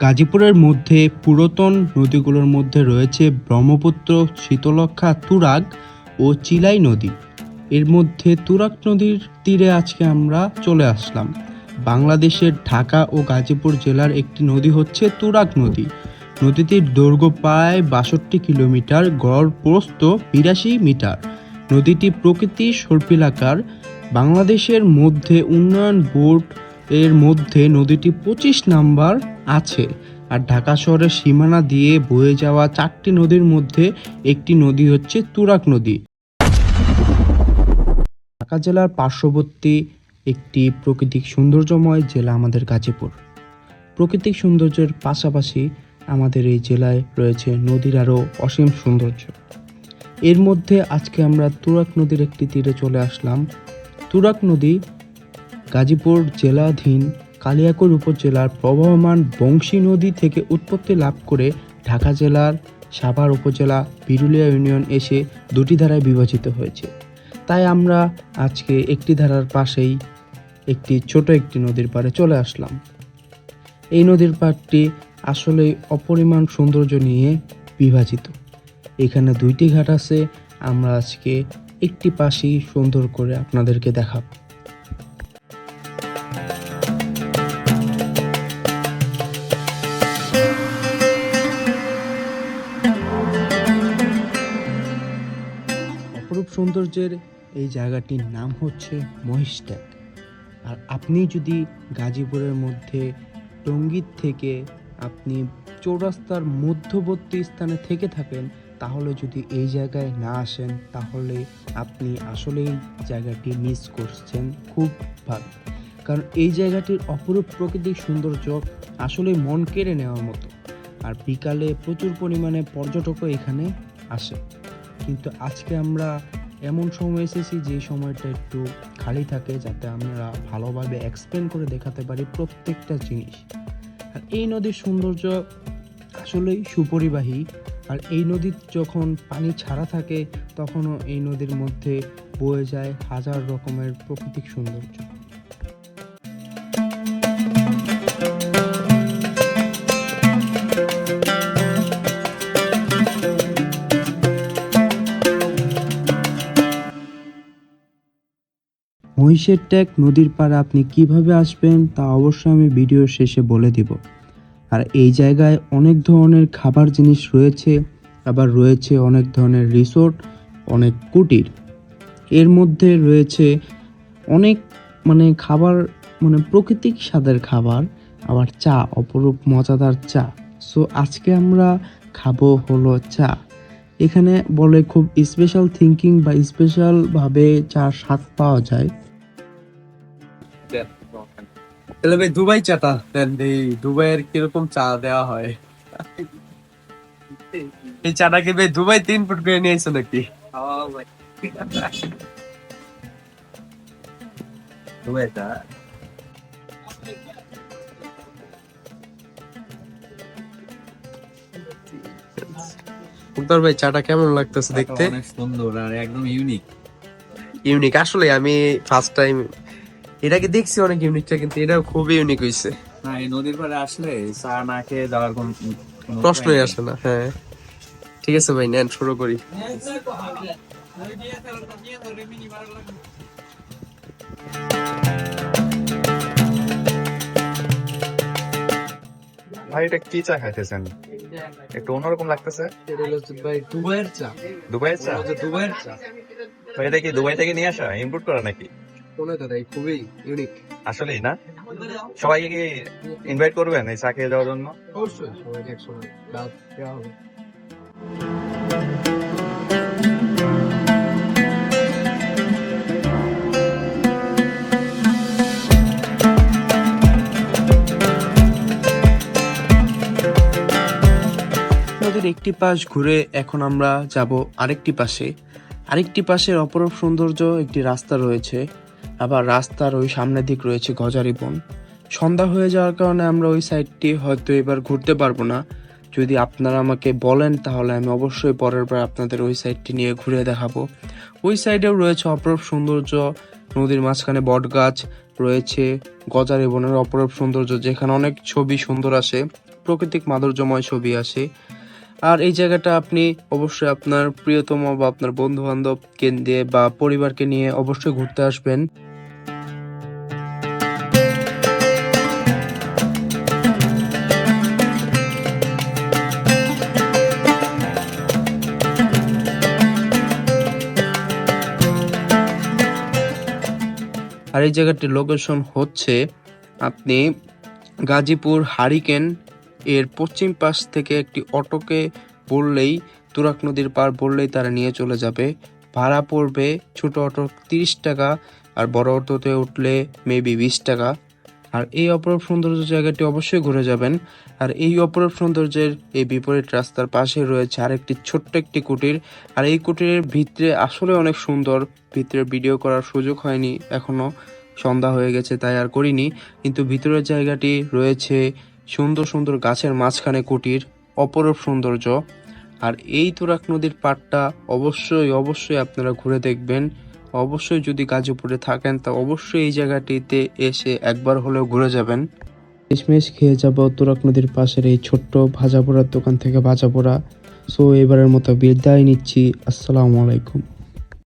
গাজীপুরের মধ্যে পুরাতন নদীগুলোর মধ্যে রয়েছে ব্রহ্মপুত্র, শীতলক্ষ্যা, তুরাগ ও চিলাই নদী। এর মধ্যে তুরাগ নদীর তীরে আজকে আমরা চলে আসলাম। বাংলাদেশের ঢাকা ও গাজীপুর জেলার একটি নদী হচ্ছে তুরাগ নদী। নদীটির দৈর্ঘ্য প্রায় ৬২ কিলোমিটার, গড় প্রস্থ ৮২ মিটার। নদীটি প্রকৃতি সর্পিলাকার। বাংলাদেশের মধ্যে উন্নয়ন বোর্ড এর মধ্যে নদীটি ২৫ নাম্বার আছে। আর ঢাকা শহরের সীমানা দিয়ে বয়ে যাওয়া ৪টি নদীর মধ্যে একটি নদী হচ্ছে তুরাগ নদী। ঢাকা জেলার পার্শ্ববর্তী একটি প্রাকৃতিক সৌন্দর্যময় জেলা আমাদের গাজীপুর। প্রাকৃতিক সৌন্দর্যের পাশাপাশি আমাদের এই জেলায় রয়েছে নদীর আরও অসীম সৌন্দর্য। এর মধ্যে আজকে আমরা তুরাগ নদীর একটি তীরে চলে আসলাম। তুরাগ নদী গাজীপুর জেলাধীন কালিয়াকৈর উপজেলার প্রবহমান বংশী নদী থেকে উৎপত্তি লাভ করে ঢাকা জেলার সাভার উপজেলা বিরুলিয়া ইউনিয়ন এসে দুটি ধারায় বিভাজিত হয়েছে। তাই আমরা আজকে একটি ধারার পাশেই ছোট একটি নদীর পাড়ে চলে আসলাম। এই নদীর পাড়টি আসলে অপরিমাণ সৌন্দর্য নিয়ে বিভাজিত। এখানে দুইটি ঘাট আছে। আমরা আজকে একটি পাশেই সুন্দর করে আপনাদেরকে দেখাবো। অপরূপ সৌন্দর্যের এই জায়গাটির নাম হচ্ছে মহিষট্যাগ। আর আপনি যদি গাজীপুরের মধ্যে টঙ্গীর থেকে আপনি চৌরাস্তার মধ্যবর্তী স্থানে থেকে থাকেন, তাহলে যদি এই জায়গায় না আসেন তাহলে আপনি আসলেই জায়গাটি মিস করছেন খুব ভালো। কারণ এই জায়গাটির অপরূপ প্রাকৃতিক সৌন্দর্য আসলে মন কেড়ে নেওয়ার মতো। আর বিকালে প্রচুর পরিমাণে পর্যটকও এখানে আসে। কিন্তু আজকে আমরা এমন সময় এসেছি যে সময়টা একটু খালি থাকে, যাতে আমরা ভালোভাবে এক্সপ্লেন করে দেখাতে পারি প্রত্যেকটা জিনিস। আর এই নদীর সৌন্দর্য আসলেই সুপরিবাহী। আর এই নদীর যখন পানি ছাড়া থাকে তখনও এই নদীর মধ্যে বয়ে যায় হাজার রকমের প্রাকৃতিক সৌন্দর্য। মহিষেরট্যাগ নদীর পাড়ে আপনি কিভাবে আসবেন তা অবশ্যই আমি ভিডিওর শেষে বলে দিব। আর এই জায়গায় অনেক ধরনের খাবার জিনিস রয়েছে, আবার রয়েছে অনেক ধরনের রিসোর্ট, অনেক কুটির। এর মধ্যে রয়েছে অনেক খাবার, প্রাকৃতিক স্বাদের খাবার, আবার চা, অপরূপ মজাদার চা। সো আজকে আমরা খাবো হলো চা। এখানে বলে খুব স্পেশাল থিঙ্কিং বা স্পেশালভাবে চার স্বাদ পাওয়া যায়। তাহলে ভাই দুবাই চাটা দেন, এই দুবাইয়ের কিরকম চা দেওয়া হয়? এই চাটা কি ভাই দুবাই 3 ফুট করে নিয়েছো নাকি? দুবাই চা উত্তর ভাই, চাটা কেমন লাগতেছে দেখতে? অনেক সুন্দর আর একদম ইউনিক। ইউনিক আসলে আমি ফার্স্ট টাইম এটাকে দেখছি অনেক ইউনিকটা, কিন্তু এটাও খুবই ইউনিক হইছে। না, এই নদীর পাড়ে আসলে চা না খেয়ে যাওয়ার কোনো প্রশ্নই আসে না। হ্যাঁ ঠিক আছে ভাই, নেন শুরু করি। ভাই এটা কি চা খাইতেছেন? একটু অন্যরকম লাগতেছে। ভাই দুবাইয়ের চা। দুবাইয়ের চা? দুবাইয়ের চা ভাই এটা কি দুবাই থেকে নিয়ে আসা, ইম্পোর্ট করা নাকি? খুবই ইউনিক। আসলেই না? সবাইকে কি ইনভাইট করবেন এই চা খেয়ে যাওয়ার জন্য? অবশ্যই সবাইকে একসময় দাওয়াত দেওয়া হবে। নদীর একটি পাশ ঘুরে এখন আমরা যাব আরেকটি পাশের অপরূপ সৌন্দর্য একটি রাস্তা রয়েছে। আবার রাস্তার ওই সামনের দিক রয়েছে গজারি বন। সন্ধ্যা হয়ে যাওয়ার কারণে আমরা ওই সাইডটি হয়তো এবার ঘুরতে পারবো না। যদি আপনারা আমাকে বলেন তাহলে আমি অবশ্যই পরের বার আপনাদের ওই সাইডটি নিয়ে ঘুরে দেখাবো। ওই সাইডেও রয়েছে অপরূপ সৌন্দর্য, নদীর মাঝখানে বট গাছ, রয়েছে গজারি বনের অপরূপ সৌন্দর্য, যেখানে অনেক ছবি সুন্দর আসে, প্রাকৃতিক মাধুর্যময় ছবি আসে। আর এই জায়গাটা আপনি অবশ্যই আপনার প্রিয়তম বা আপনার বন্ধু বান্ধবকে দিয়ে বা পরিবারকে নিয়ে অবশ্যই ঘুরতে আসবেন। আর এই জায়গাটির লোকেশন হচ্ছে আপনি গাজীপুর হারিকেন এর পশ্চিম পাশ থেকে একটি অটোকে বললেই, তুরাগ নদীর পার বললেই তারা নিয়ে চলে যাবে। ভাড়া পড়বে ছোট অটো 30 টাকা, আর বড় অটোতে উঠলে মেবি 20 টাকা। আর এই অপরূপ সৌন্দর্য জায়গাটি অবশ্যই ঘুরে যাবেন। আর এই অপরূপ সৌন্দর্যের এই বিপরীত রাস্তার পাশে রয়েছে আরেকটি ছোট্ট একটি কুটির। আর এই কুটিরের ভিতরে আসলে অনেক সুন্দর, ভিতরে ভিডিও করার সুযোগ হয়নি এখনো, সন্ধ্যা হয়ে গেছে তাই আর করিনি। কিন্তু ভিতরের জায়গাটি রয়েছে সুন্দর সুন্দর গাছের মাঝখানে কুটির, অপরূপ সৌন্দর্য। আর এই তুরাগ নদীর পাড়টা অবশ্যই অবশ্যই আপনারা ঘুরে দেখবেন। অবশ্যই যদি গাজীপুরে থাকেন তা অবশ্যই এই জায়গাটিতে এসে একবার হলেও ঘুরে যাবেন। শেষমেশ খেয়ে যাব তুরাগ নদীর পাশের এই ছোট্ট ভাজা পোড়ার দোকান থেকে ভাজা পোড়া। সো এবারের মতো বিদায় নিচ্ছি। আসসালামু আলাইকুম।